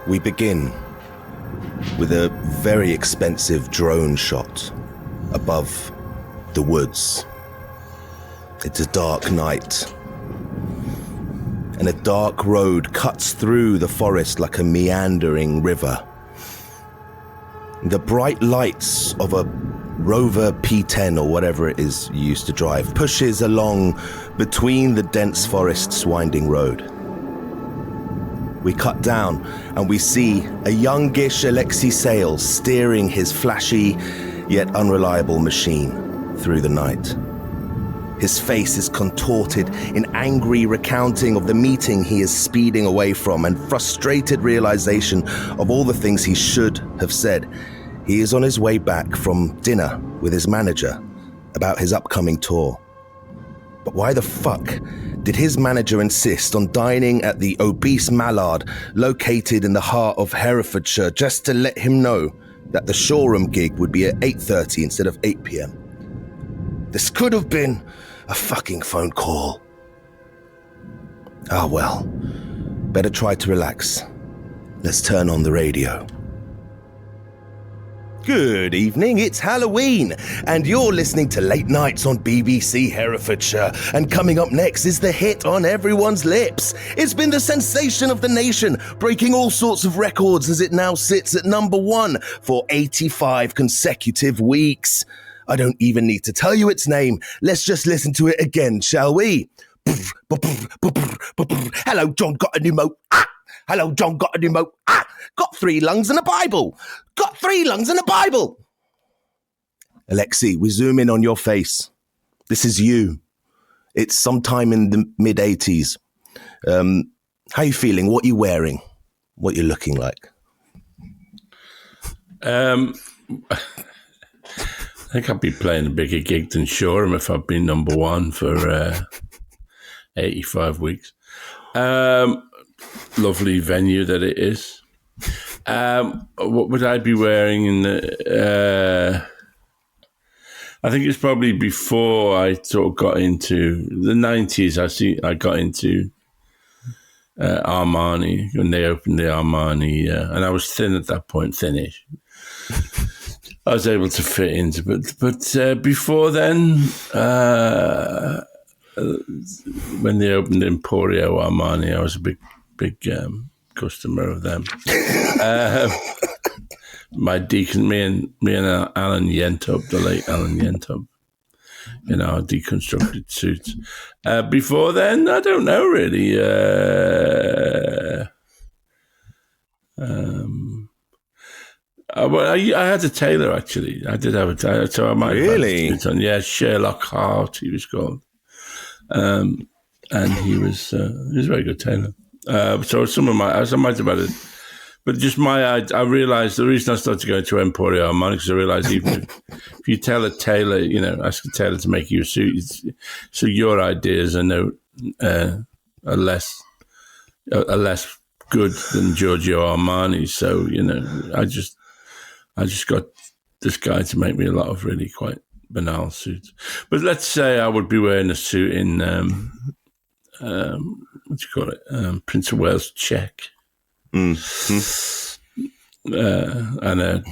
We begin with a very expensive drone shot above the woods. It's a dark night, and a dark road cuts through the forest like a meandering river. The bright lights of a Rover P10 or whatever it is you used to drive pushes along between the dense forest's winding road. We cut down and we see a youngish Alexei Sayle steering his flashy yet unreliable machine through the night. His face is contorted in angry recounting of the meeting he is speeding away from and frustrated realization of all the things he should have said. He is on his way back from dinner with his manager about his upcoming tour. But why the fuck did his manager insist on dining at the Obese Mallard located in the heart of Herefordshire just to let him know that the showroom gig would be at 8:30 instead of 8 p.m? This could have been a fucking phone call. Ah, well, better try to relax. Let's turn on the radio. Good evening, it's Halloween, and you're listening to Late Nights on BBC Herefordshire. And coming up next is the hit on everyone's lips. It's been the sensation of the nation, breaking all sorts of records as it now sits at number 1 for 85 consecutive weeks. I don't even need to tell you its name. Let's just listen to it again, shall we? Hello, John, got a new mo. Hello, John, got a new mo. Got 3 lungs and a Bible. Got 3 lungs and a Bible. Alexei, we zoom in on your face. This is you. It's sometime in the mid-80s. How you feeling? What you wearing? What you looking like? I think I'd be playing a bigger gig than Shoreham if I've been number 1 for 85 weeks. Lovely venue that it is. What would I be wearing in the... I think it's probably before I sort of got into the 90s. I got into Armani when they opened the Armani, and I was thin at that point, thinnish. I was able to fit into, but before then, when they opened Emporio Armani, I was a big customer of them. My deacon, me and Alan Yentop, the late Alan Yentop, in our deconstructed suits. Before then, I don't know really. Well, I had a tailor actually. I did have a tailor, so I might really. Have on. Yeah, Sherlock Hart, he was called, and he was a very good tailor. So I might have had it, but just I realised the reason I started going to Emporio Armani because I realised even if you tell a tailor, ask a tailor to make you a suit, so your ideas are less good than Giorgio Armani. So I just got this guy to make me a lot of really quite banal suits. But let's say I would be wearing a suit in what do you call it? Prince of Wales check. Mm-hmm. And a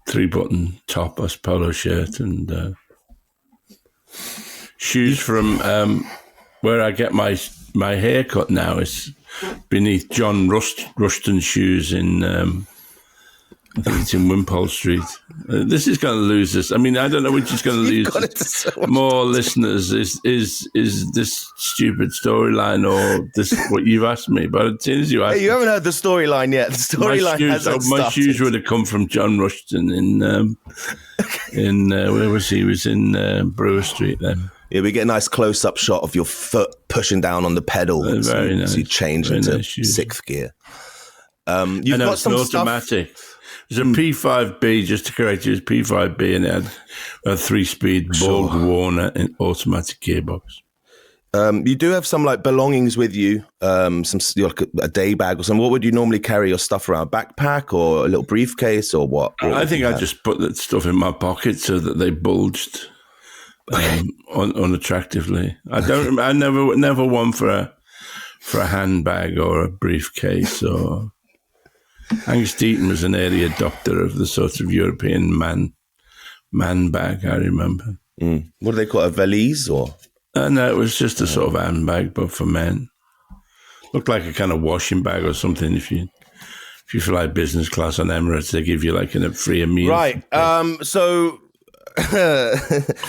3-button top, a polo shirt, and shoes from where I get my haircut now is beneath John Rushton's shoes in I think it's in Wimpole Street. This is going to lose us. I mean, I don't know which is going to lose more listeners. Is this stupid storyline or this what you've asked me? But as soon as you asked, you haven't heard the storyline yet. The storyline hasn't started. My shoes would have come from John Rushton in where was he? He was in Brewer Street then. Yeah, we get a nice close-up shot of your foot pushing down on the pedal. Very nice. So you change into nice 6th gear. You've got some automatic. There's a P5B, just to correct you, it's P5B, and it had a 3-speed Borg-Warner automatic gearbox. You do have some like belongings with you, some like a day bag or something. What would you normally carry your stuff around? A backpack or a little briefcase or what? I think I just put that stuff in my pocket so that they bulged unattractively. I never one for a handbag or a briefcase or Angus Deaton was an early adopter of the sort of European man bag, I remember. Mm. What do they call it, a valise or? No, it was just a sort of handbag, but for men. Looked like a kind of washing bag or something. If you fly business class on Emirates, they give you like a free meal. Right. So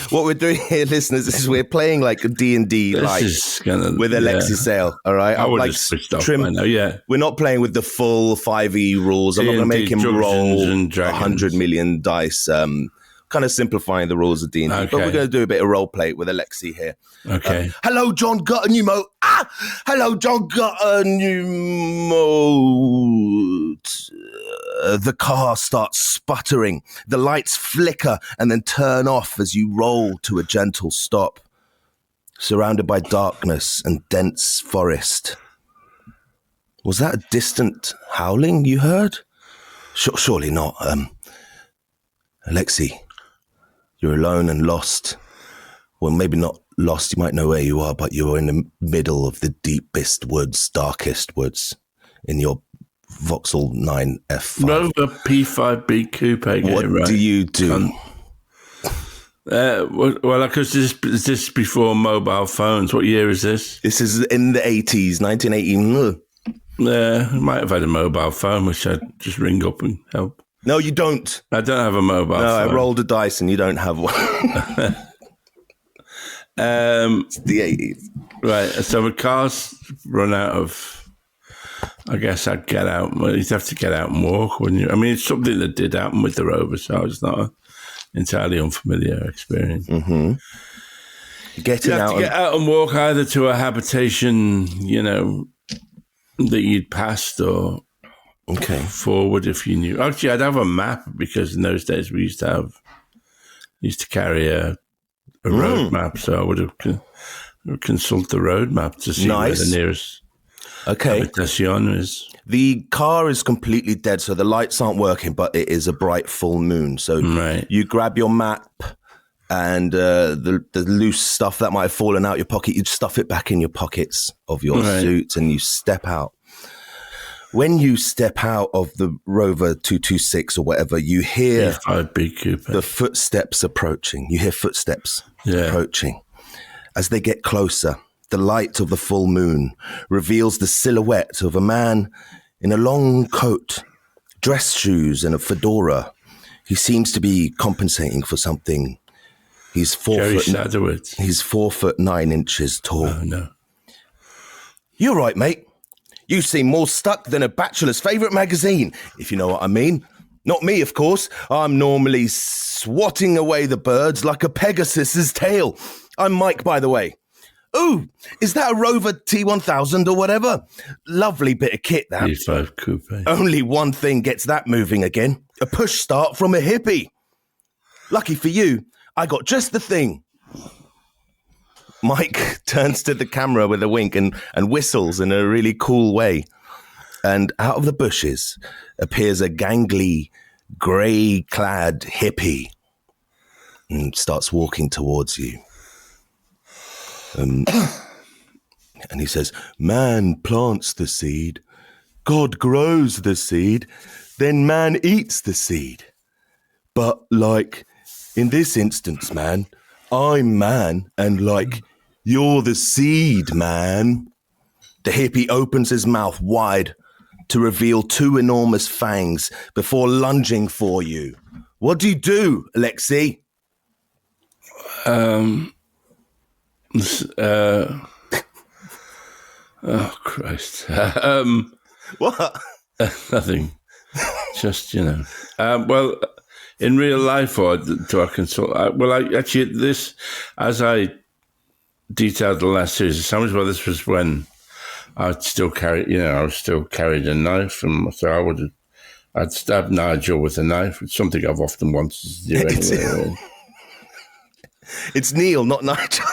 what we're doing here, listeners, is we're playing like a D&D like with Alexei Sayle. All right. I would like have switched off by now, yeah. We're not playing with the full 5e rules. I'm not going to make him roll 100 million dice. Kind of simplifying the rules of D&D. Okay. But we're going to do a bit of role play with Alexei here. Okay. Hello, John Guttenemo. Hello, John Guttenemo. The car starts sputtering. The lights flicker and then turn off as you roll to a gentle stop. Surrounded by darkness and dense forest. Was that a distant howling you heard? Surely not. Alexei, you're alone and lost. Well, maybe not lost. You might know where you are, but you're in the middle of the deepest woods, darkest woods in your Vauxhall 9F5. Rover P5B Coupe. What do you do? Well, because this before mobile phones. What year is this? This is in the 80s, 1980. I might have had a mobile phone, which I'd just ring up and help. No, you don't. I don't have a mobile phone. No, I rolled a dice and you don't have one. It's the 80s. Right, so the car's run out of, I guess I'd get out. Well, you'd have to get out and walk, wouldn't you? I mean, it's something that did happen with the Rover, so it's not an entirely unfamiliar experience. Mm-hmm. Get out and walk either to a habitation, that you'd passed or forward if you knew. Actually, I'd have a map because in those days we used to carry a road map, so I would have consult the road map to see where the nearest habitation is. The car is completely dead, so the lights aren't working, but it is a bright full moon. So you grab your map and the loose stuff that might have fallen out your pocket, you'd stuff it back in your pockets of your suit and you step out. When you step out of the Rover 226 or whatever, you hear the footsteps approaching. You hear footsteps approaching. As they get closer, the light of the full moon reveals the silhouette of a man in a long coat, dress shoes, and a fedora. He seems to be compensating for something. He's 4'9" tall. Oh, no. You're right, mate. You seem more stuck than a bachelor's favourite magazine, if you know what I mean. Not me, of course. I'm normally swatting away the birds like a Pegasus's tail. I'm Mike, by the way. Ooh, is that a Rover T1000 or whatever? Lovely bit of kit, that. P5 Coupe. Only one thing gets that moving again. A push start from a hippie. Lucky for you, I got just the thing. Mike turns to the camera with a wink and whistles in a really cool way. And out of the bushes appears a gangly, grey-clad hippie and starts walking towards you. And he says, man plants the seed, God grows the seed, then man eats the seed. But, in this instance, man, I'm man, and, you're the seed, man. The hippie opens his mouth wide to reveal two enormous fangs before lunging for you. What do, Alexei? Oh, Christ. What? Nothing. Just, well, in real life or do I consult? This, as I detailed the last series of summers, this was when I'd still carry, I was still carrying a knife, and so I'd stab Nigel with a knife. It's something I've often wanted to do anyway. It's Neil, not Nigel.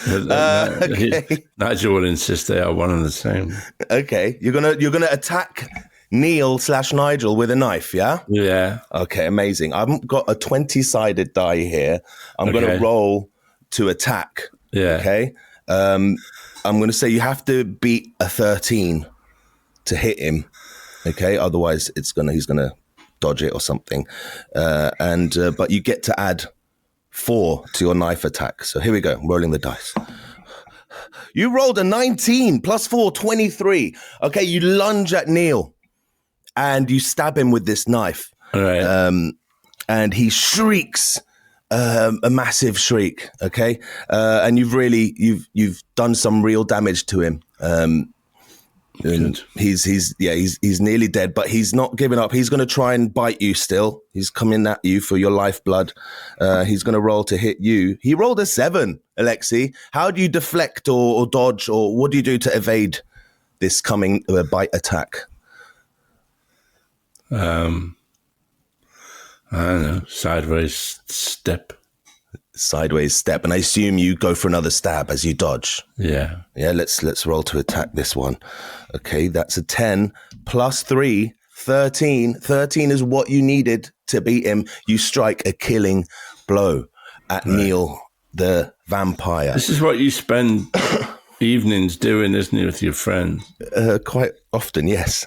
Okay. Nigel would insist they are one and the same. Okay, you're gonna attack Neil/Nigel with a knife, yeah? Yeah. Okay, amazing. I've got a 20-sided die here. I'm gonna roll to attack. Yeah. Okay. I'm gonna say you have to beat a 13 to hit him. Okay, otherwise he's gonna dodge it or something. But you get to add 4 to your knife attack. So here we go, rolling the dice. You rolled a 19 plus 4, 23. Okay, you lunge at Neil and you stab him with this knife. All right. And he shrieks a massive shriek. Okay, and you've done some real damage to him. And he's nearly dead, but he's not giving up. He's going to try and bite you still. He's coming at you for your lifeblood. He's going to roll to hit you. He rolled a 7, Alexei. How do you deflect or dodge, or what do you do to evade this coming bite attack? I don't know, sideways step. Sideways step, and I assume you go for another stab as you dodge. Yeah. Let's roll to attack this one. Okay, that's a 10 plus 3, 13. 13 is what you needed to beat him. You strike a killing blow at Neil the vampire. This is what you spend evenings doing, isn't it, with your friends? Quite often, yes.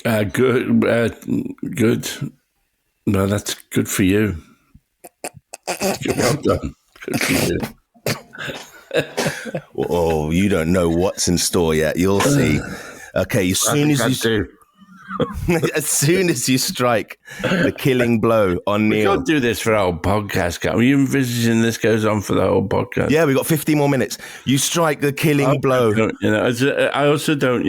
Good. No, that's good for you. Well done. Good for you. Oh, you don't know what's in store yet. You'll see. Okay, as soon as you strike the killing blow on Neil. We can't do this for our whole podcast. Are you envisaging this goes on for the whole podcast? Yeah, we got 50 more minutes. You strike the killing blow. I also don't.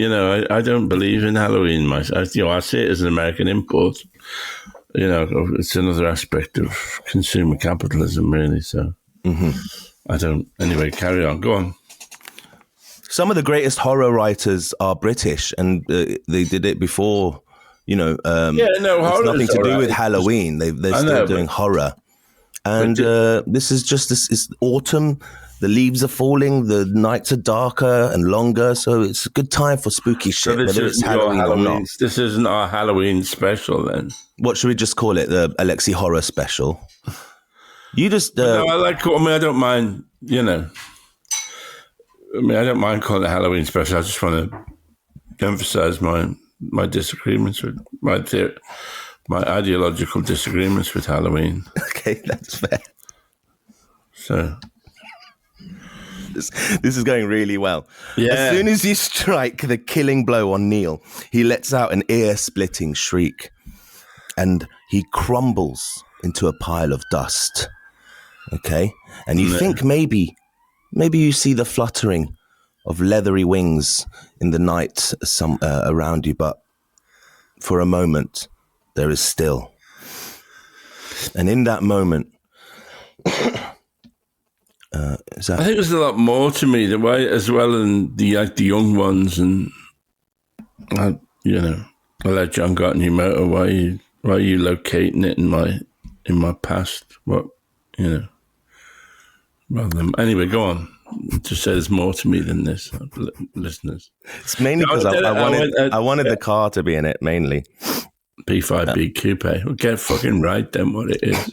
I don't believe in Halloween myself. I see it as an American import. It's another aspect of consumer capitalism, really. So I don't. Anyway, carry on. Go on. Some of the greatest horror writers are British, and they did it before. Horror. It's nothing to do with Halloween. They're still doing horror, and this is just it's autumn. The leaves are falling. The nights are darker and longer, so it's a good time for spooky shit. So whether it's Halloween or not. This isn't our Halloween special, then. What should we just call it? The Alexei Horror Special. You just. No, I don't mind. I don't mind calling it Halloween special. I just want to emphasize my disagreements with my ideological disagreements with Halloween. Okay, that's fair. So. This is going really well. Yeah. As soon as you strike the killing blow on Neil, he lets out an ear-splitting shriek, and he crumbles into a pile of dust. Okay? And you think maybe you see the fluttering of leathery wings in the night around you, but for a moment, there is still. And in that moment... I think there's a lot more to me, the way as well, and the young ones, and I let John got a new motor. Why are you locating it in my past? What rather than anyway, go on. Just say there's more to me than this, listeners. It's mainly because I wanted the car to be in it mainly. P5B coupe. Well, get fucking right then what it is.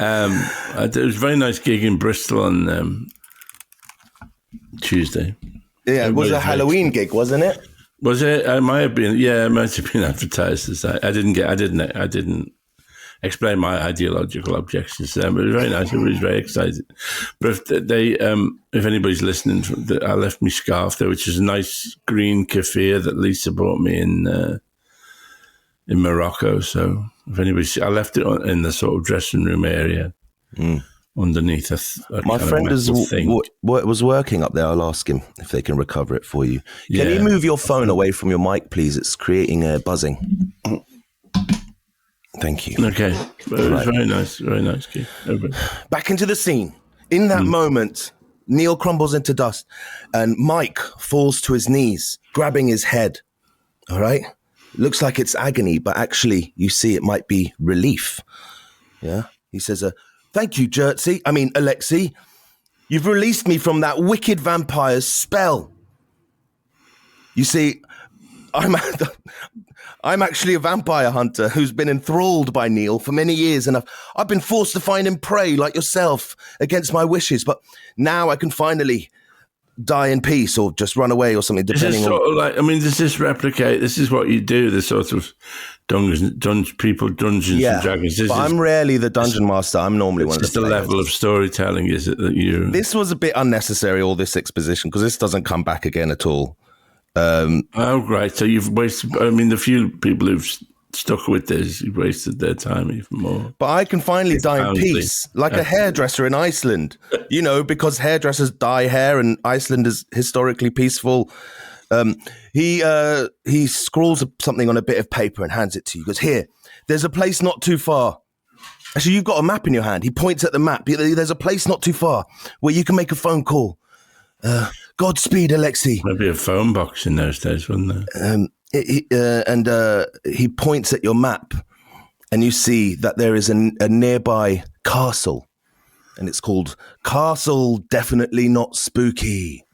It was a very nice gig in Bristol on Tuesday. Yeah, it was a Halloween gig, wasn't it? Was it? It might have been. Yeah, it might have been advertised as that. I didn't explain my ideological objections to them. But it was very nice. Everybody was very excited. But if anybody's listening, I left my scarf there, which is a nice green keffiyeh that Lisa bought me in Morocco. So if anybody, I left it in the sort of dressing room area underneath a my friend was working up there. I'll ask him if they can recover it for you. Can you move your phone away from your mic, please? It's creating a buzzing. Thank you. Okay. It was very nice gig. Back into the scene. In that moment, Neil crumbles into dust and Mike falls to his knees, grabbing his head. All right? Looks like it's agony, but actually you see it might be relief. Yeah? He says, thank you, Alexei. You've released me from that wicked vampire's spell. You see, I'm actually a vampire hunter who's been enthralled by Neil for many years, and I've been forced to find him prey like yourself against my wishes. But now I can finally die in peace or just run away or something, depending on... sort of like, I mean, does this replicate, this is what you do, the sort of Dungeons and Dragons. But I'm rarely the dungeon master. I'm normally one of the Just the level of storytelling, is it, that you... This was a bit unnecessary, all this exposition, because this doesn't come back again at all. Oh, right. So you've wasted, I mean, the few people who've stuck with this, you've wasted their time even more. But I can finally die in peace, like a hairdresser in Iceland, because hairdressers dye hair and Iceland is historically peaceful. He scrawls something on a bit of paper and hands it to you. He goes, here, there's a place not too far. Actually, you've got a map in your hand. He points at the map. There's a place not too far where you can make a phone call. Godspeed, Alexei. Maybe a phone box in those days, wasn't there? He points at your map, and you see that there is a nearby castle, and it's called Castle Definitely Not Spooky.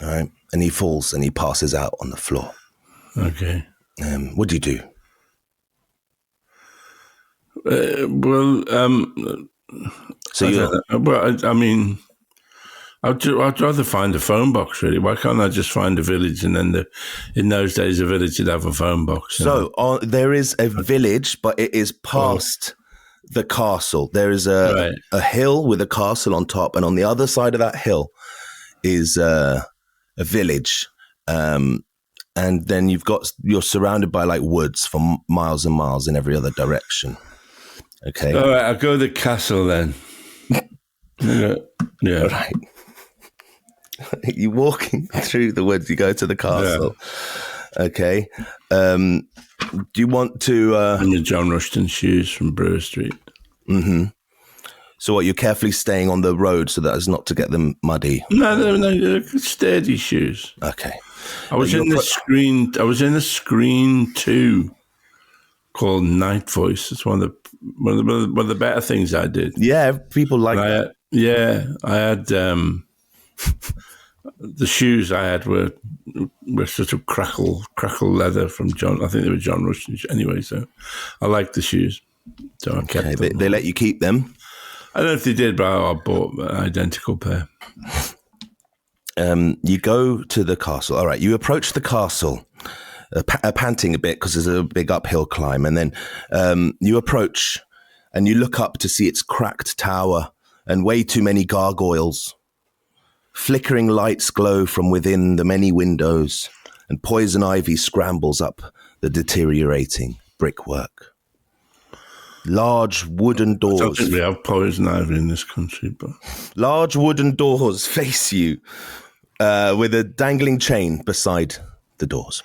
All right, and he falls and he passes out on the floor. Okay. What do you do? I mean, I'd rather find a phone box, really. Why can't I just find a village and then in those days a village would have a phone box? So there is a village, but it is past the castle. There is a hill with a castle on top, and on the other side of that hill is a village. And then you're surrounded by like woods for miles and miles in every other direction. Okay. All right, I'll go to the castle then. Yeah. Right. You're walking through the woods. You go to the castle. Yeah. Okay. Do you want to... And the John Rushton shoes from Brewer Street. Mm-hmm. So what, you're carefully staying on the road so that as not to get them muddy? No, they're sturdy shoes. Okay. I was in a Screen 2 called Night Voice. It's one of the better things I did. Yeah, people like that. I had the shoes I had were sort of crackle leather from John. I think they were John Rushton anyway. So I liked the shoes, so I kept them. They let you keep them. I don't know if they did, but I bought an identical pair. You go to the castle. All right, you approach the castle, panting a bit because there's a big uphill climb, and then you approach and you look up to see its cracked tower and way too many gargoyles. Flickering lights glow from within the many windows, and poison ivy scrambles up the deteriorating brickwork. Large wooden doors. I don't think we have poison ivy in this country, but large wooden doors face you, with a dangling chain beside the doors,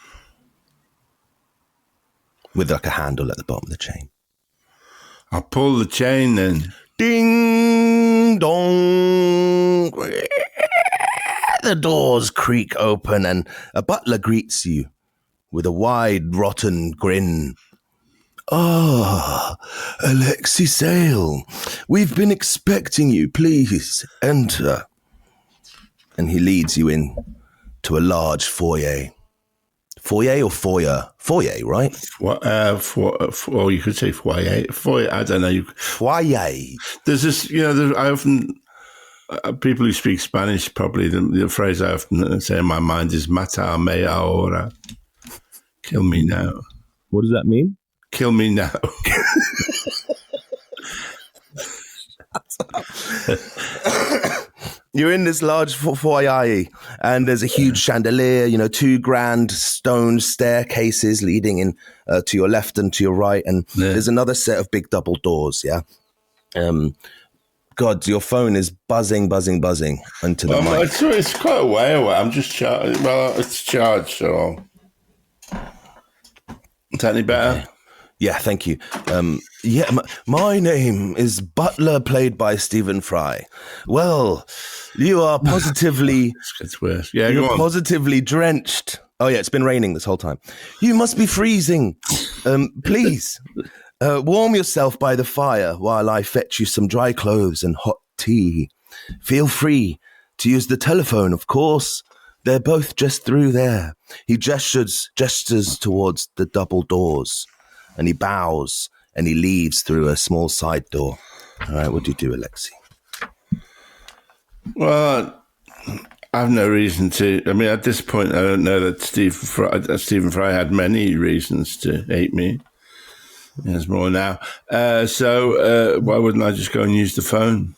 with like a handle at the bottom of the chain. I'll pull the chain then. Ding dong. The doors creak open and a butler greets you with a wide, rotten grin. Ah, Alexei Sayle, we've been expecting you. Please enter. And he leads you in to a large foyer. Foyer or foyer? Foyer, right? Or you could say foyer. Foyer, I don't know. Foyer. There's this, I often... people who speak Spanish, probably the phrase I often say in my mind is "Mata me ahora," kill me now. What does that mean? Kill me now. You're in this large foyer, and there's a huge chandelier. 2 grand stone staircases leading in to your left and to your right, and there's another set of big double doors. Yeah. God, your phone is buzzing into the mic. It's quite a way away. I'm just charged. Well, it's charged, so... Is that any better? Okay. Yeah, thank you. My name is Butler, played by Stephen Fry. Well, you are positively... This gets worse. Yeah, you're positively drenched. Oh, yeah, it's been raining this whole time. You must be freezing. Please... warm yourself by the fire while I fetch you some dry clothes and hot tea. Feel free to use the telephone, of course. They're both just through there. He gestures towards the double doors, and he bows, and he leaves through a small side door. All right, what do you do, Alexei? Well, I've no reason to. I mean, at this point, I don't know that Stephen Fry had many reasons to hate me. There's more now. So why wouldn't I just go and use the phone?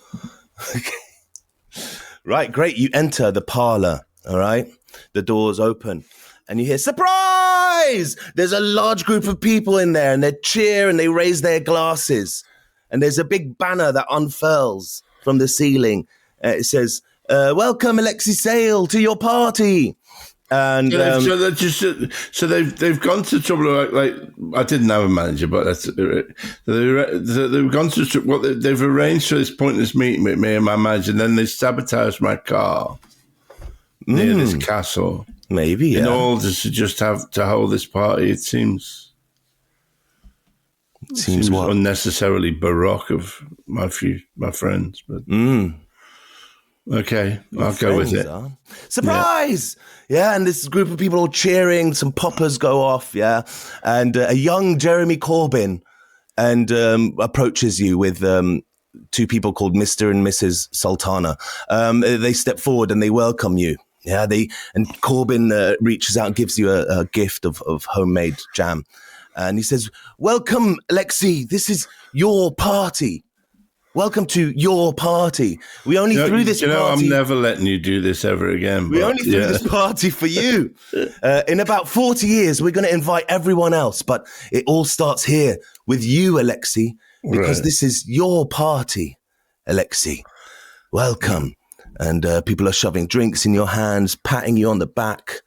Right, great. You enter the parlor, all right? The doors open, and you hear, surprise! There's a large group of people in there, and they cheer and they raise their glasses. And there's a big banner that unfurls from the ceiling. It says, welcome, Alexei Sayle, to your party. And so they've gone to trouble. Like I didn't have a manager, but they've gone to what they've arranged for this pointless meeting with me and my manager. And then they sabotaged my car near this castle. Maybe, yeah. In order to just have to hold this party. It seems what? Unnecessarily baroque of my friends, but. Okay, I'll go with it. Surprise! Yeah, and this group of people all cheering, some poppers go off, yeah, and a young Jeremy Corbyn and approaches you with two people called Mr. and Mrs. Sultana. They step forward and they welcome you. Yeah, and Corbyn reaches out and gives you a gift of homemade jam. And he says, welcome, Alexei, this is your party. Welcome to your party. We only threw this party. I'm never letting you do this ever again. We only threw this party for you. In about 40 years, we're going to invite everyone else. But it all starts here with you, Alexei, because this is your party, Alexei. Welcome. And people are shoving drinks in your hands, patting you on the back.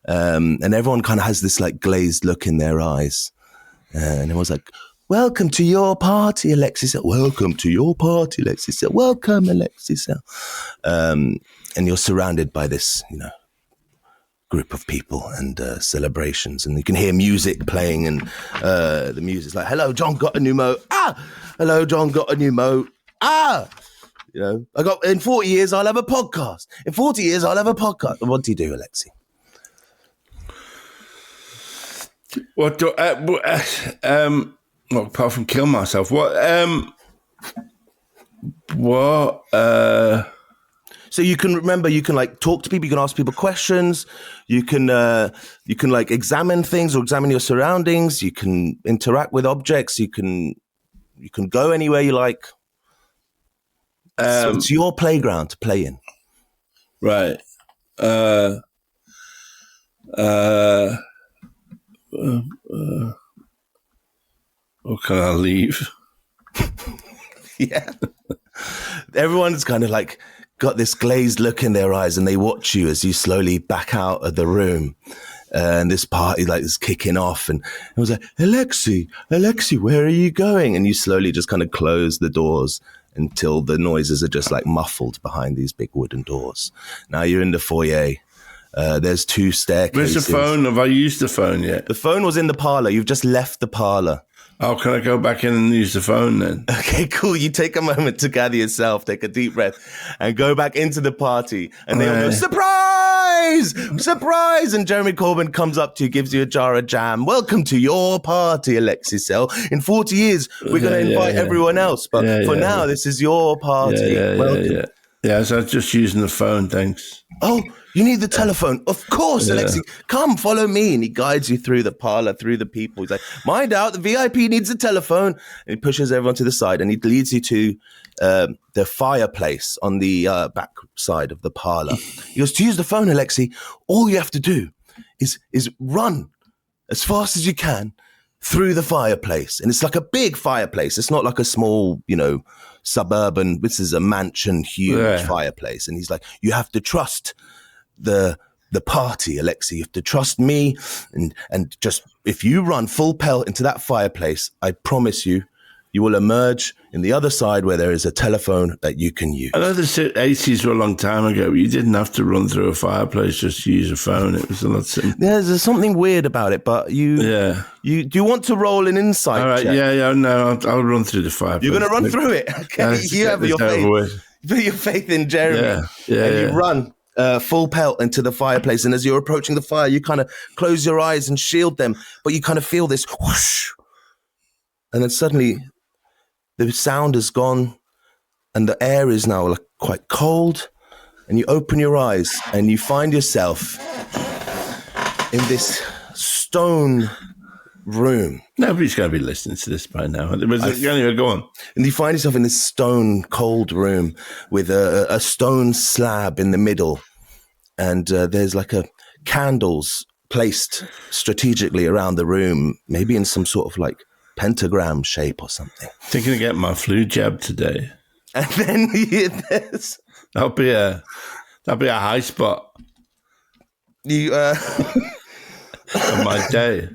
And everyone kind of has this like glazed look in their eyes. And everyone's like, welcome to your party, Alexei Sayle. Welcome to your party, Alexei Sayle. Welcome, Alexei Sayle. And you're surrounded by this, group of people and celebrations. And you can hear music playing, and the music's like, hello, John got a new mo. Hello, John got a new mo. In 40 years, I'll have a podcast. In 40 years, I'll have a podcast. What do you do, Alexei? What do well, apart from kill myself, So you can remember, you can like talk to people, you can ask people questions, you can like examine things or examine your surroundings, you can interact with objects, you can go anywhere you like. So it's your playground to play in. Right. Or can I leave? Yeah. Everyone's kind of like got this glazed look in their eyes, and they watch you as you slowly back out of the room. And this party like is kicking off, and it was like, Alexei, where are you going? And you slowly just kind of close the doors until the noises are just like muffled behind these big wooden doors. Now you're in the foyer. There's two staircases. Where's the phone? Have I used the phone yet? The phone was in the parlor. You've just left the parlor. Oh, can I go back in and use the phone then? Okay, cool. You take a moment to gather yourself, take a deep breath, and go back into the party. And they all go, surprise! Surprise! And Jeremy Corbyn comes up to you, gives you a jar of jam. Welcome to your party, Alexei Sayle. In 40 years, we're going to invite everyone else. But for now, this is your party. Welcome. Yeah, so I was just using the phone, thanks. Oh, you need the telephone. Of course, Alexei. Come, follow me. And he guides you through the parlor, through the people. He's like, mind out, the VIP needs a telephone. And he pushes everyone to the side, and he leads you to the fireplace on the back side of the parlor. He goes, to use the phone, Alexei, all you have to do is run as fast as you can through the fireplace. And it's like a big fireplace. It's not like a small, suburban, this is a mansion, huge fireplace. And he's like, you have to trust the party, Alexei. You have to trust me, and just if you run full pelt into that fireplace, I promise you will emerge in the other side where there is a telephone that you can use. I know the 80s were a long time ago, but you didn't have to run through a fireplace just to use a phone. It was a lot simpler. There's something weird about it, but do you want to roll an insight? All right, check? No, I'll run through the fireplace. You're going to run through it? Okay, you have your faith. You put your faith in Jeremy, you run full pelt into the fireplace. And as you're approaching the fire, you kind of close your eyes and shield them, but you kind of feel this whoosh. And then suddenly the sound is gone, and the air is now like quite cold, and you open your eyes and you find yourself in this stone room. Nobody's going to be listening to this by now. Anyway, go on. And you find yourself in this stone cold room with a stone slab in the middle. And there's like candles placed strategically around the room, maybe in some sort of like pentagram shape or something. Thinking of getting my flu jab today. And then there's... That'll be a high spot. You on my day.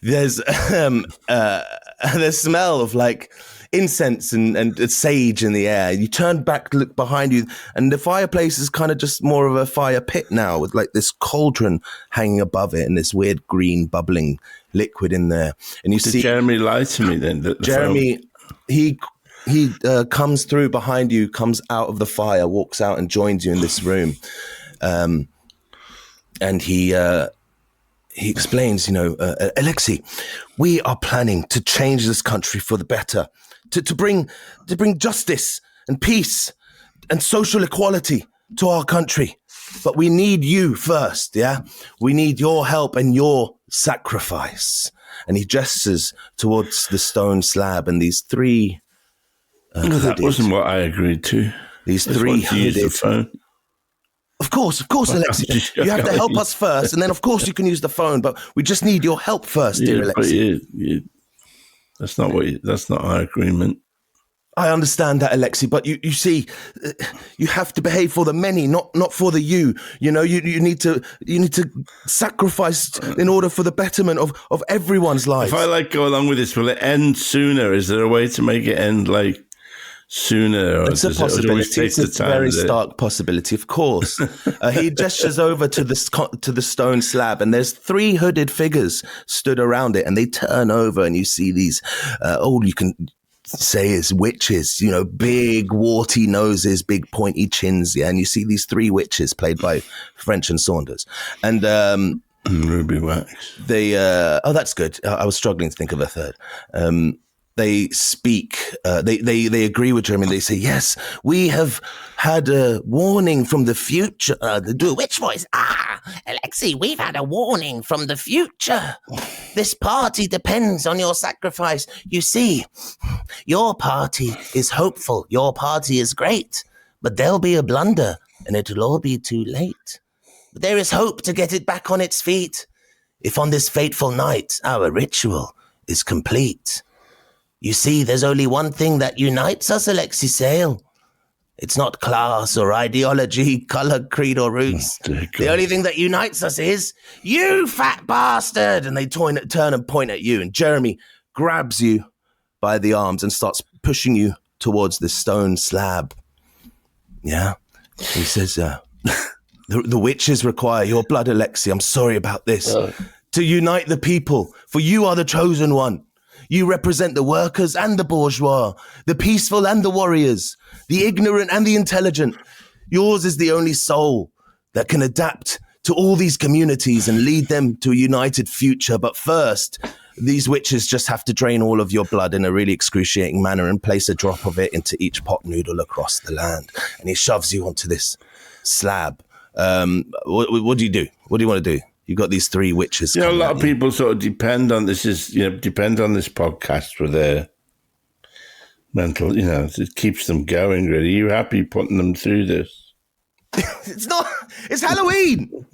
There's the smell of like incense and sage in the air. You turn back to look behind you, and the fireplace is kind of just more of a fire pit now, with like this cauldron hanging above it and this weird green bubbling liquid in there. And you see Jeremy lie to me then. Jeremy, he comes through behind you, comes out of the fire, walks out and joins you in this room. And he explains, Alexei, we are planning to change this country for the better, to bring justice and peace and social equality to our country. But we need you first, yeah? We need your help and your sacrifice. And he gestures towards the stone slab and these three... that wasn't what I agreed to. These three hooded... Of course, Alexei. You have to help us first, and then, of course, you can use the phone. But we just need your help first, dear Alexei. That's not our agreement. I understand that, Alexei, but you see, you have to behave for the many, not for the you. You know, you need to sacrifice in order for the betterment of everyone's lives. If I go along with this, will it end sooner? Is there a way to make it end sooner? Or it's a possibility. It's a very stark possibility, of course. He gestures over to the stone slab, and there's three hooded figures stood around it, and they turn over, and you see these, you can say is witches, big warty noses, big pointy chins, yeah, and you see these three witches played by French and Saunders. And Ruby Wax. That's good. I was struggling to think of a third. They speak, they agree with Jeremy. They say, yes, we have had a warning from the future. Which voice? Alexei, we've had a warning from the future. This party depends on your sacrifice. You see, your party is hopeful. Your party is great, but there'll be a blunder and it'll all be too late. But there is hope to get it back on its feet. If on this fateful night, our ritual is complete. You see, there's only one thing that unites us, Alexei Sayle. It's not class or ideology, color, creed, or roots. The only thing that unites us is, you fat bastard! And they turn and point at you. And Jeremy grabs you by the arms and starts pushing you towards the stone slab. Yeah? He says, the witches require your blood, Alexei. I'm sorry about this. To unite the people, for you are the chosen one. You represent the workers and the bourgeois, the peaceful and the warriors, the ignorant and the intelligent. Yours is the only soul that can adapt to all these communities and lead them to a united future. But first, these witches just have to drain all of your blood in a really excruciating manner and place a drop of it into each pot noodle across the land. And he shoves you onto this slab. What do you do? What do you want to do? You've got these three witches. A lot of people sort of depend on this podcast for their mental, it keeps them going, really. Are you happy putting them through this? It's Halloween.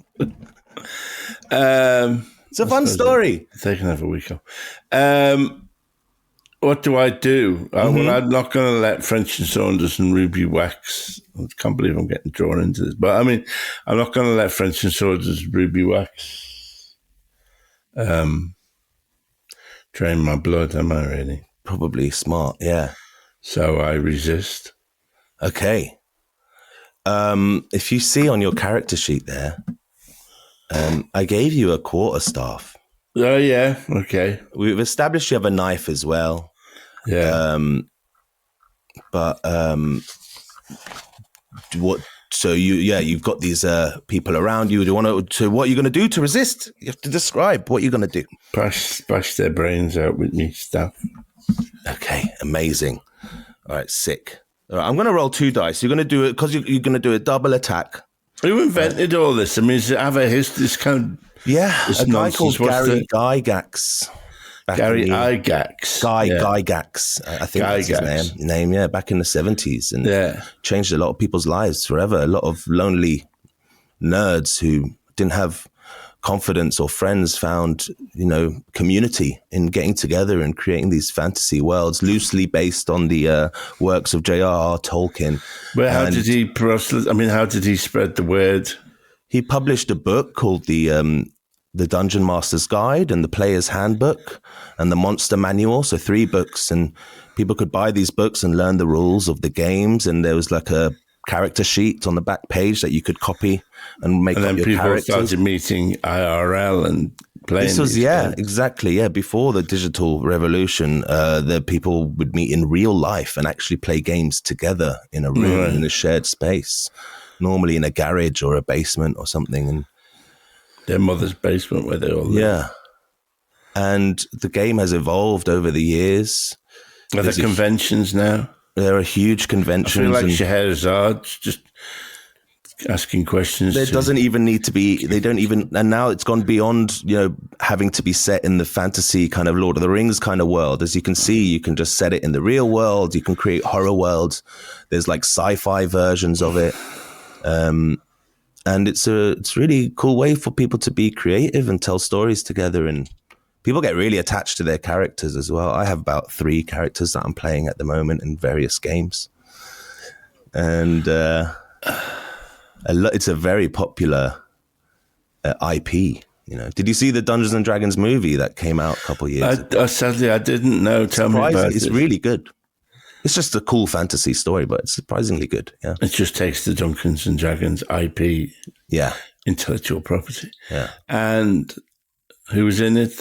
It's a fun story. They can have a week off. What do I do? Well, I'm not going to let French and Saunders and Ruby Wax. I can't believe I'm getting drawn into this. But, I'm not going to let French and Saunders and Ruby Wax drain my blood, am I really? Probably smart, yeah. So I resist. Okay. If you see on your character sheet there, I gave you a quarterstaff. Oh, yeah. Okay. We've established you have a knife as well. Yeah. You've got these people around you. Do you want to? What are you going to do to resist? You have to describe what you're going to do. Bash their brains out with me stuff. Okay, amazing. All right, sick. All right, I'm going to roll 2 dice. You're going to do it because you're going to do a double attack. Who invented all this? I mean, does it have a history? This kind of this A guy nonsense. called Gary Gygax. Gary Gygax. Gygax. I think that's his name. Yeah, back in the 70s, and changed a lot of people's lives forever. A lot of lonely nerds who didn't have confidence or friends found, community in getting together and creating these fantasy worlds loosely based on the works of J.R.R. Tolkien. Well, how did he spread the word? He published a book called the Dungeon Master's Guide and the Player's Handbook and the Monster Manual. So 3 books, and people could buy these books and learn the rules of the games. And there was like a character sheet on the back page that you could copy and make up your characters. And then people started meeting IRL and playing. This was, exactly. Yeah, before the digital revolution, the people would meet in real life and actually play games together in a room, in a shared space, normally in a garage or a basement or something. And their mother's basement where they all live. Yeah. And the game has evolved over the years. Are there conventions now? There are huge conventions. I feel like Scheherazad's just asking questions. There doesn't even need to be, and now it's gone beyond, having to be set in the fantasy kind of Lord of the Rings kind of world. As you can see, you can just set it in the real world. You can create horror worlds. There's like sci-fi versions of it. And it's really cool way for people to be creative and tell stories together, and people get really attached to their characters as well. I have about 3 characters that I'm playing at the moment in various games, and it's a very popular IP. Did you see the Dungeons and Dragons movie that came out a couple of years ago? Sadly, I didn't know. Tell me about it. It's really good. It's just a cool fantasy story, but it's surprisingly good. Yeah, it just takes the Dungeons and Dragons IP, intellectual property. Yeah, and who was in it?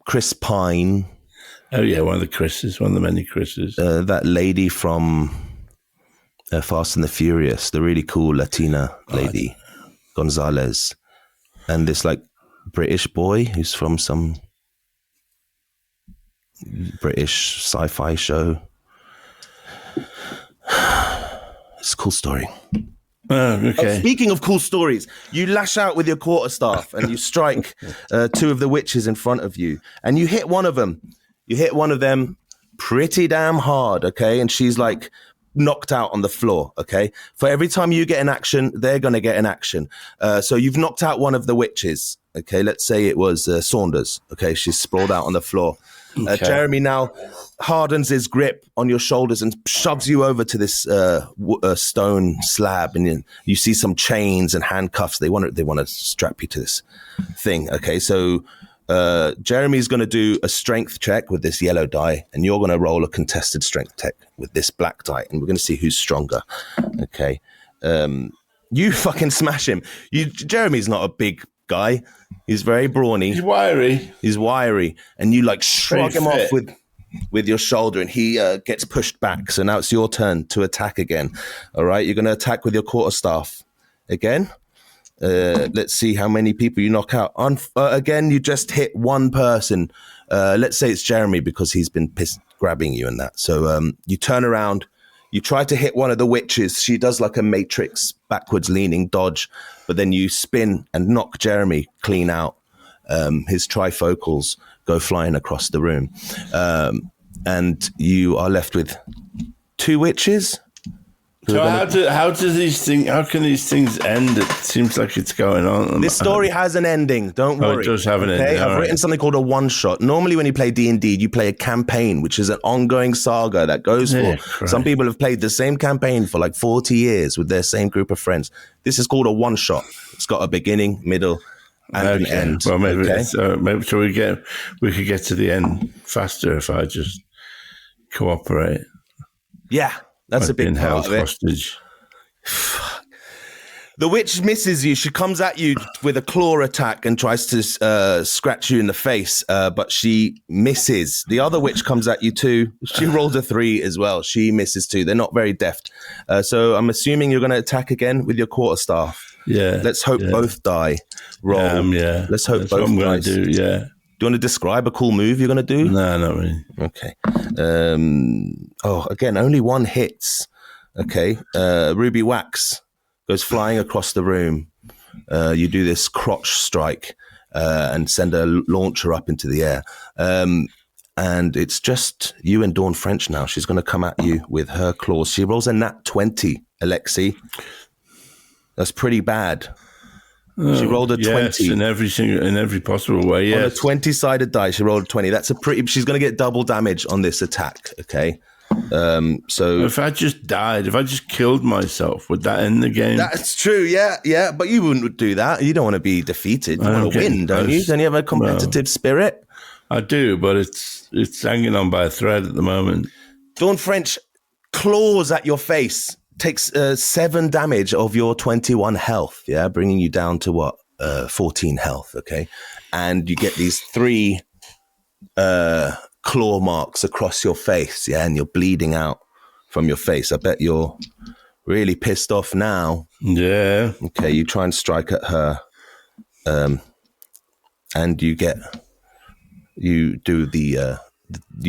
Chris Pine. Oh yeah, one of the many Chris's. That lady from Fast and the Furious, the really cool Latina lady, Gonzalez, and this like British boy who's from some British sci-fi show. It's a cool story. Oh, okay. Speaking of cool stories, you lash out with your quarterstaff and you strike 2 of the witches in front of you, and you hit one of them. You hit one of them pretty damn hard, okay? And she's like knocked out on the floor, okay? For every time you get an action, they're going to get an action. So you've knocked out one of the witches, okay? Let's say it was Saunders, okay? She's sprawled out on the floor. Okay. Jeremy now hardens his grip on your shoulders and shoves you over to this stone slab, and you see some chains and handcuffs. They want to strap you to this thing. Okay, so Jeremy's going to do a strength check with this yellow die, and you're going to roll a contested strength check with this black die, and we're going to see who's stronger. Okay, you fucking smash him. Jeremy's not a big guy. He's very brawny. He's wiry. And you like shrug him off with your shoulder, and he gets pushed back. So now it's your turn to attack again. All right, you're going to attack with your quarterstaff again. Let's see how many people you knock out. Again, you just hit one person. Let's say it's Jeremy because he's been grabbing you and that. So you turn around. You try to hit one of the witches. She does like a Matrix backwards leaning dodge, but then you spin and knock Jeremy clean out. His trifocals go flying across the room. And you are left with 2 witches. So how can these things end? It seems like it's going on. This story has an ending. Don't worry. It does have an ending. I've written something called a one-shot. Normally when you play D&D, you play a campaign, which is an ongoing saga that goes for... Some people have played the same campaign for like 40 years with their same group of friends. This is called a one-shot. It's got a beginning, middle, and an end. Well, maybe we could get to the end faster if I just cooperate. Yeah. That's a big part of it. Hostage. The witch misses you. She comes at you with a claw attack and tries to scratch you in the face, but she misses. The other witch comes at you too. She rolled a 3 as well. She misses too. They're not very deft. So I'm assuming you're going to attack again with your quarterstaff. Yeah. Let's hope both die. Roll. Yeah. Let's hope That's both what I'm die. going to do. Yeah. you want to describe a cool move you're going to do? No, not really. Okay. Again, only one hits. Okay. Ruby Wax goes flying across the room. You do this crotch strike and send a launcher up into the air. And it's just you and Dawn French now. She's going to come at you with her claws. She rolls a nat 20, Alexei. That's pretty bad. She rolled a 20. in every possible way, yes. On a 20-sided die, she rolled a 20. She's going to get double damage on this attack, okay? So if I just died, if I just killed myself, would that end the game? That's true, yeah. But you wouldn't do that. You don't want to be defeated. You want to win, don't you? Don't you have a competitive spirit? I do, but it's hanging on by a thread at the moment. Dawn French claws at your face, takes 7 damage of your 21 health, yeah, bringing you down to what? 14 health, okay? And you get these 3 claw marks across your face, yeah, and you're bleeding out from your face. I bet you're really pissed off now. Yeah. Okay, you try and strike at her, and you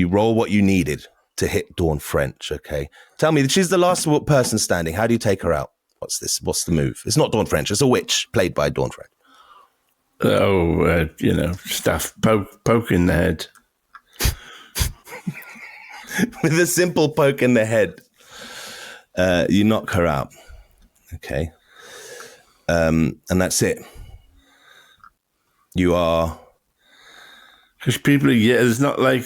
roll what you needed to hit Dawn French, okay? Tell me, she's the last person standing. How do you take her out? What's the move? It's not Dawn French, it's a witch played by Dawn French. Staff poke in the head. With a simple poke in the head, you knock her out. Okay. And that's it. You are... Because people there's not like...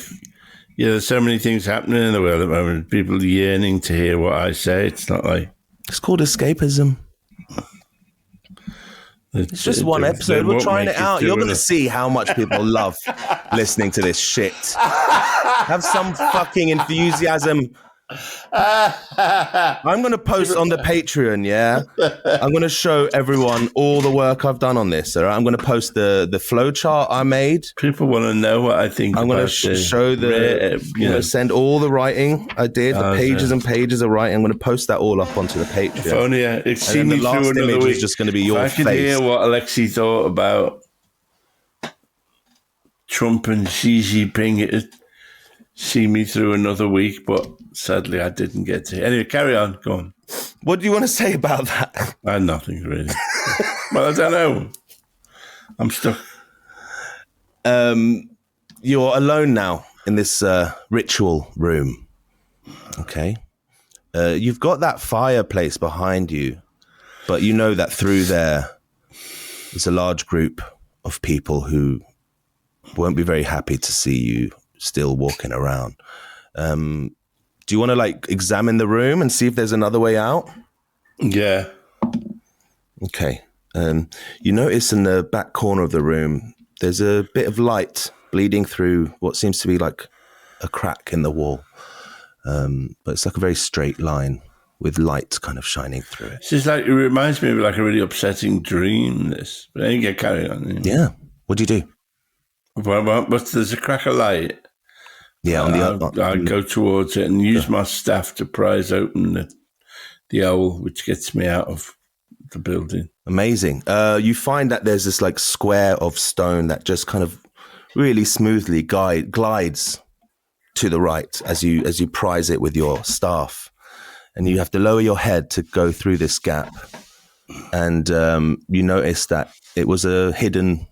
there's so many things happening in the world at the moment. People yearning to hear what I say. It's not like... It's called escapism. It's just one episode. We're trying it out. You're going to see how much people love listening to this shit. Have some fucking enthusiasm. I'm going to post on the Patreon, yeah? I'm going to show everyone all the work I've done on this, all right? I'm going to post the flow chart I made. People want to know what I think. I'm going to show send all the writing I did, the pages and pages of writing. I'm going to post that all up onto the Patreon. If only it's seen me the last through image another week. is just going to be your face. I could hear what Alexei thought about Trump and Xi Jinping. It see me through another week, but sadly I didn't get to. Anyway, carry on. Go on. What do you want to say about that? I had nothing really. Well, I don't know. I'm stuck. You're alone now in this ritual room. Okay. You've got that fireplace behind you, but you know that through there is a large group of people who won't be very happy to see you still walking around. Do you want to examine the room and see if there's another way out? Yeah. Okay. You notice in the back corner of the room, there's a bit of light bleeding through what seems to be like a crack in the wall. But it's like a very straight line with light kind of shining through it. It reminds me of a really upsetting dream, this. But then you get carried on. Yeah. What do you do? Well, there's a crack of light. Yeah, I go towards it and use my staff to prise open the owl, which gets me out of the building. Amazing. You find that there's this square of stone that just kind of really smoothly glides to the right as you prise it with your staff, and you have to lower your head to go through this gap. And you notice that it was a hidden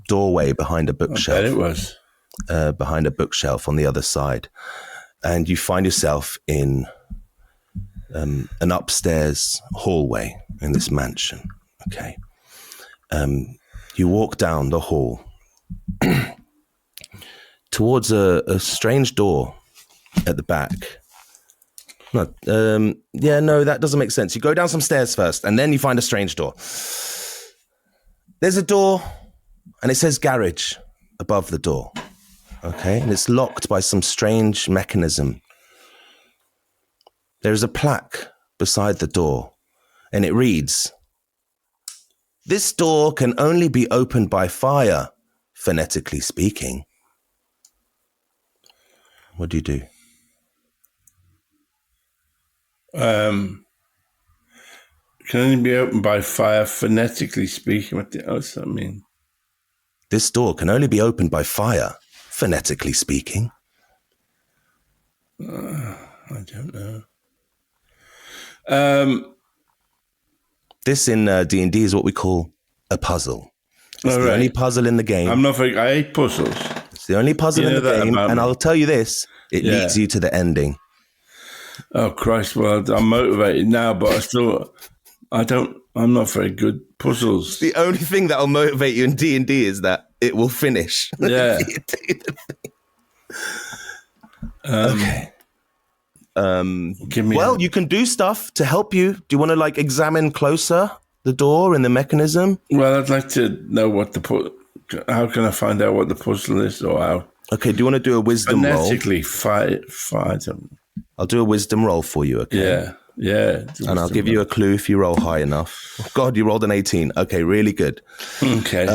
doorway behind a bookshelf. I bet it was. Behind a bookshelf on the other side, and you find yourself in an upstairs hallway in this mansion. Okay. You walk down the hall towards a strange door at the back. No, that doesn't make sense. You go down some stairs first, and then you find a strange door. There's a door, and it says garage above the door. Okay, and it's locked by some strange mechanism. There is a plaque beside the door, and it reads, "This door can only be opened by fire, phonetically speaking." What do you do? Can only be opened by fire, phonetically speaking. What does that mean? This door can only be opened by fire, phonetically speaking. I don't know. This in D&D is what we call a puzzle. It's the only puzzle in the game. I hate puzzles. It's the only puzzle in the game, and I'll tell you this, it leads you to the ending. Oh, Christ, well, I'm motivated now, but I'm not very good at puzzles. The only thing that'll motivate you in D&D is that it will finish. Yeah. Okay. You can do stuff to help you. Do you want to examine closer the door and the mechanism? Well, I'd like to know how can I find out what the puzzle is or how? Okay, do you want to do a wisdom roll? Phonetically fight them. I'll do a wisdom roll for you, okay? Yeah. And I'll give you a clue if you roll high enough. Oh, God, you rolled an 18. Okay, really good. Okay.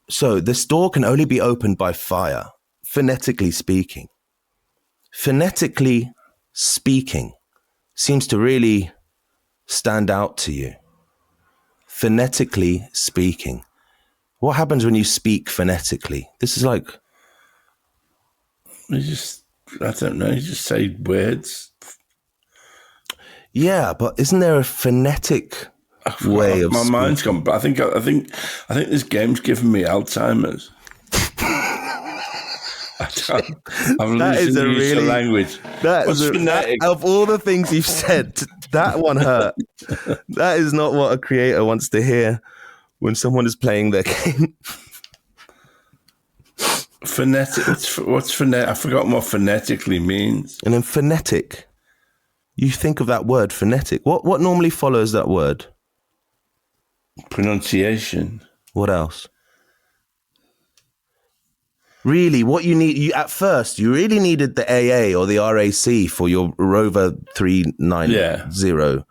So this door can only be opened by fire, phonetically speaking. Phonetically speaking seems to really stand out to you. Phonetically speaking. What happens when you speak phonetically? This is like... I don't know, you just say words. Yeah, but isn't there a phonetic way of My mind's gone, but I think this game's giving me Alzheimer's. I'm losing the use of language. Of all the things you've said, that one hurt. That is not what a creator wants to hear when someone is playing their game. Phonetic. What's phonetic? I've forgotten what phonetically means. And then phonetic. You think of that word, phonetic. What normally follows that word? Pronunciation. What else? Really, what you need, at first, you really needed the AA or the RAC for your Rover 390.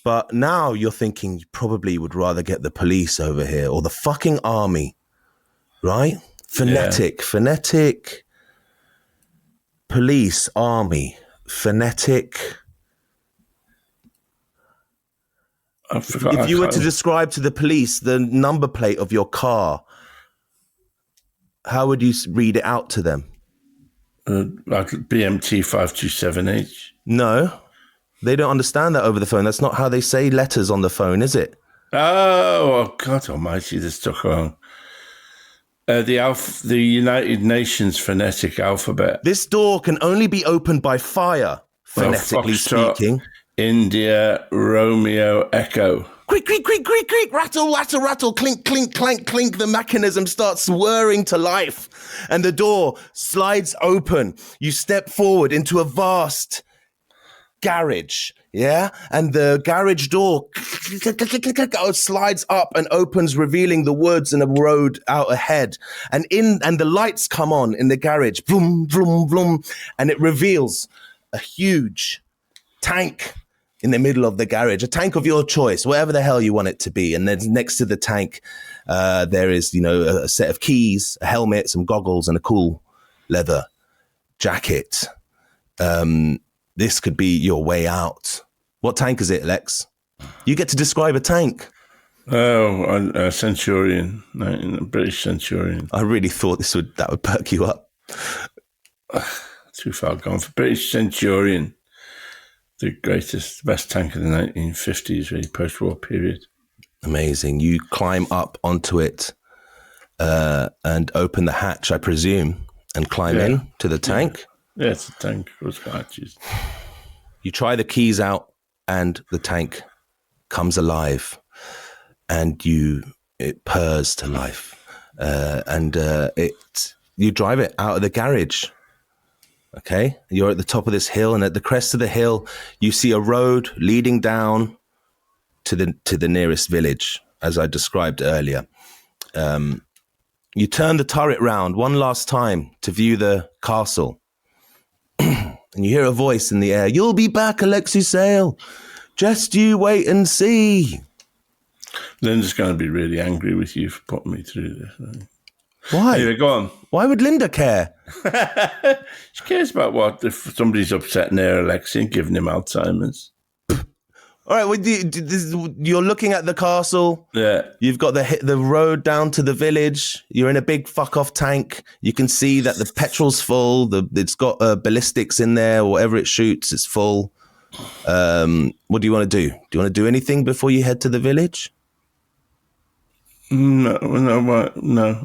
But now you're thinking you probably would rather get the police over here or the fucking army, right? Phonetic, police, army, phonetic. If you were to describe to the police the number plate of your car, how would you read it out to them? Like BMT 527H. No, they don't understand that over the phone. That's not how they say letters on the phone, is it? Oh God Almighty! This took long. The United Nations phonetic alphabet. This door can only be opened by fire, phonetically speaking. India, Romeo, Echo. Creak, creak, creak, creak, creak, rattle, rattle, rattle, clink, clink, clank, clink. The mechanism starts whirring to life and the door slides open. You step forward into a vast garage, yeah? And the garage door slides up and opens, revealing the woods and a road out ahead. And the lights come on in the garage, vroom, vroom, vroom, and it reveals a huge tank in the middle of the garage, a tank of your choice, whatever the hell you want it to be. And then next to the tank, there is, a set of keys, a helmet, some goggles, and a cool leather jacket. This could be your way out. What tank is it, Lex? You get to describe a tank. Oh, a Centurion, a British Centurion. I really thought that would perk you up. Too far gone for British Centurion. The best tank of the 1950s, really, post-war period. Amazing. You climb up onto it and open the hatch, I presume, and climb in to the tank. Yeah, it's a tank. It's got hatches. You try the keys out and the tank comes alive and it purrs to life. You drive it out of the garage. Okay, you're at the top of this hill, and at the crest of the hill, you see a road leading down to the nearest village, as I described earlier. You turn the turret round one last time to view the castle, and you hear a voice in the air. "You'll be back, Alexei Sayle. Just you wait and see." Linda's going to be really angry with you for putting me through this. Right? Why? Anyway, go on. Why would Linda care? She cares about what if somebody's upsetting her Alexei and giving him Alzheimer's. All right, you're looking at the castle. Yeah. You've got the road down to the village. You're in a big fuck off tank. You can see that the petrol's full. It's got ballistics in there, or whatever it shoots. It's full. What do you want to do? Do you want to do anything before you head to the village? No. I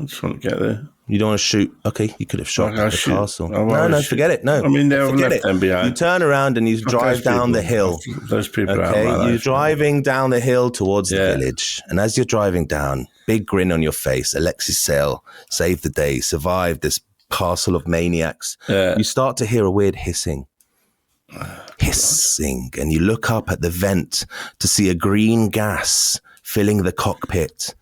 just want to get there. You don't want to shoot? Okay, you could have shot at the castle. No, forget it. No, I mean, they forget left them behind. You turn around and you drive down the hill. Those people okay, are you're driving down the hill towards the village. And as you're driving down, big grin on your face, Alexei Sayle saved the day, survived this castle of maniacs. Yeah. You start to hear a weird hissing. And you look up at the vent to see a green gas filling the cockpit.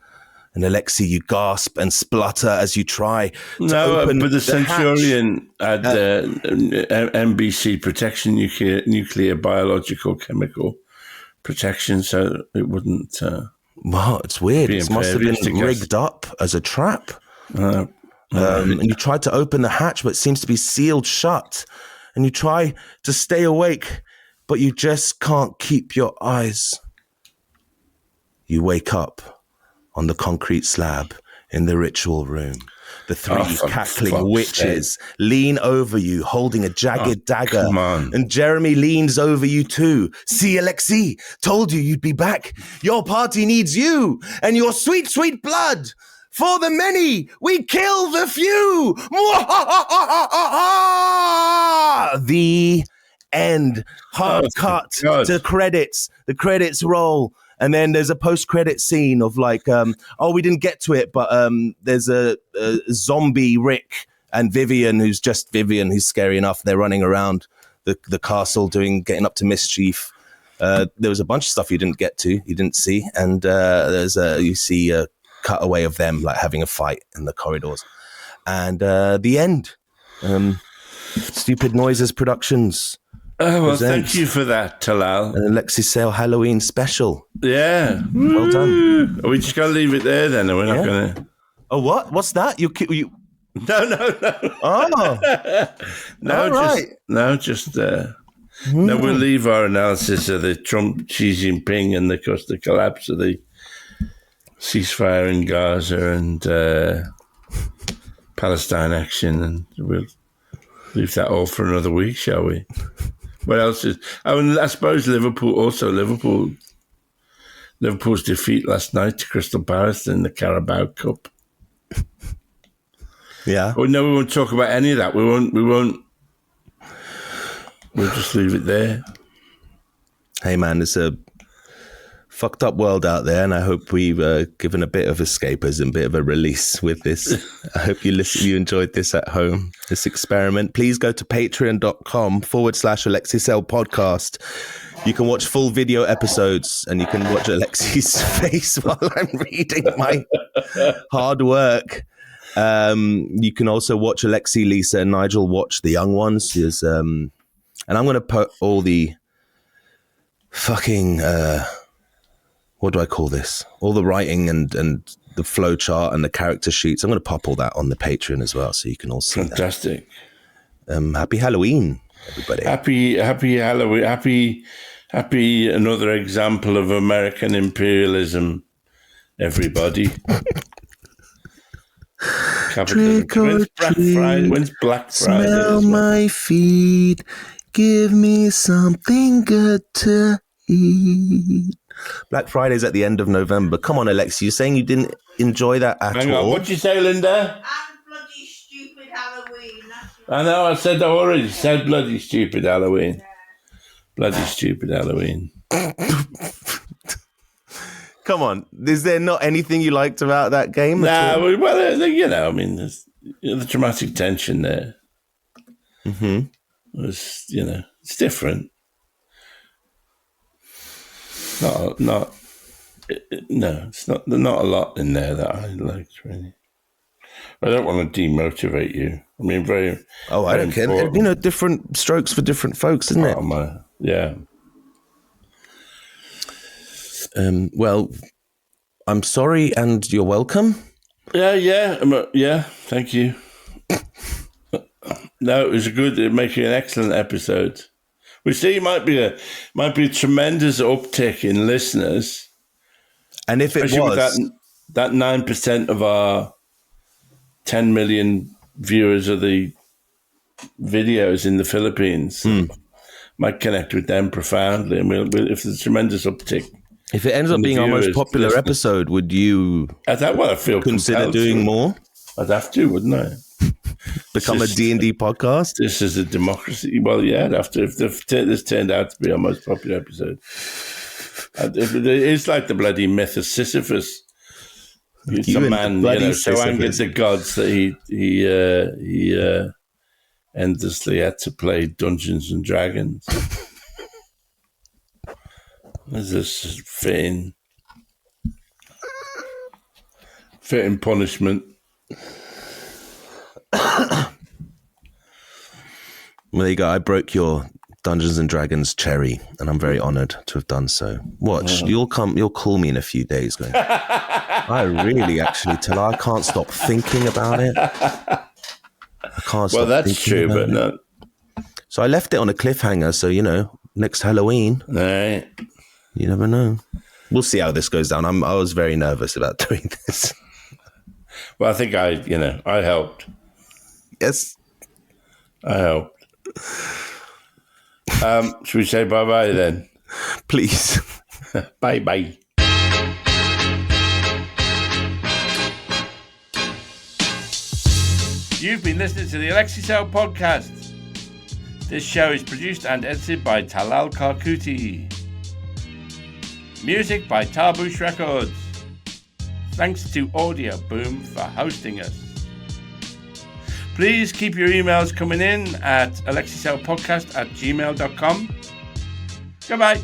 And Alexei, you gasp and splutter as you try to open but the Centurion hatch. had NBC protection, nuclear, biological, chemical protection, so it wouldn't. Wow, it's weird. It must have been rigged up as a trap. And you tried to open the hatch, but it seems to be sealed shut. And you try to stay awake, but you just can't keep your eyes. You wake up on the concrete slab in the ritual room. The three cackling witches lean over you, holding a jagged dagger. Come on. And Jeremy leans over you too. See, Alexei, told you you'd be back. Your party needs you and your sweet, sweet blood. For the many, we kill the few. The end. Hard cut to credits. The credits roll. And then there's a post-credit scene of like, we didn't get to it, but there's a zombie Rick and Vivian, who's just Vivian, who's scary enough. They're running around the castle getting up to mischief. There was a bunch of stuff you didn't see. And you see a cutaway of them like having a fight in the corridors. And the end. Stupid Noises Productions. Oh, well, thank you for that, Talal. An Alexei Sayle Halloween special. Yeah. Well done. Are we just going to leave it there then? Or we're not going to... Oh, what? What's that? You... No. Oh. No, we'll leave our analysis of the Trump, Xi Jinping and the collapse of the ceasefire in Gaza and Palestine action, and we'll leave that all for another week, shall we? What else is... I suppose Liverpool's defeat last night to Crystal Palace in the Carabao Cup. Yeah. Oh, no, we won't talk about any of that. We won't. We'll just leave it there. Hey, man, it's a fucked up world out there, and I hope we've given a bit of escapism, a bit of a release with this. I hope you enjoyed this at home, this experiment. Please go to patreon.com/Alexei Sayle podcast. You can watch full video episodes, and you can watch Alexei's face while I'm reading my hard work. You can also watch Alexei, Lisa, and Nigel watch The Young Ones. And I'm going to put all the fucking... what do I call this? All the writing and the flow chart and the character sheets. I'm going to pop all that on the Patreon as well, so you can all see Fantastic. that. Happy Halloween, everybody. Happy Halloween. Happy another example of American imperialism, everybody. Trick or treat. When's Black Friday? Smell my feet. Give me something good to eat. Black Friday's at the end of November. Come on, Alexei, you're saying you didn't enjoy that at Hang all? on, what'd you say, Linda? And bloody stupid Halloween. I know, I said that already. Said bloody stupid Halloween. Yeah. Bloody stupid Halloween. Come on, is there not anything you liked about that game? Nah, well, I mean, there's the dramatic tension there. Mm-hmm. Was, it's different. It's not. There's not a lot in there that I liked, really. I don't want to demotivate you. I mean, very. Oh, I don't care. Different strokes for different folks, isn't it? Yeah. Well, I'm sorry, and you're welcome. Yeah. Thank you. No, it was making an excellent episode. We see might be a tremendous uptick in listeners. And if it Especially was... with that 9% of our 10 million viewers of the videos in the Philippines, might connect with them profoundly. And if there's a tremendous uptick... If it ends up being our most popular episode, would you I feel consider doing more? I'd have to, wouldn't I? Become a D&D podcast? This is a democracy. Well, yeah, I'd have to. If this turned out to be our most popular episode. It's like the bloody myth of Sisyphus. It's a man, so angered the gods that he endlessly had to play Dungeons and Dragons. There's this fitting punishment. Well, there you go. I broke your Dungeons and Dragons cherry, and I'm very honored to have done so. Watch, you'll call me in a few days going, I really actually, Talal, I can't stop thinking about it. I can't stop Well, that's true, but no. So I left it on a cliffhanger, so, next Halloween. All right. You never know. We'll see how this goes down. I was very nervous about doing this. Well, I think I helped. Yes. I helped. Should we say bye-bye then? Please. Bye-bye. You've been listening to the Alexei Sayle podcast. This show is produced and edited by Talal Karkuti. Music by Tarbush Records. Thanks to Audio Boom for hosting us. Please keep your emails coming in at alexeisaylepodcast@gmail.com. Goodbye.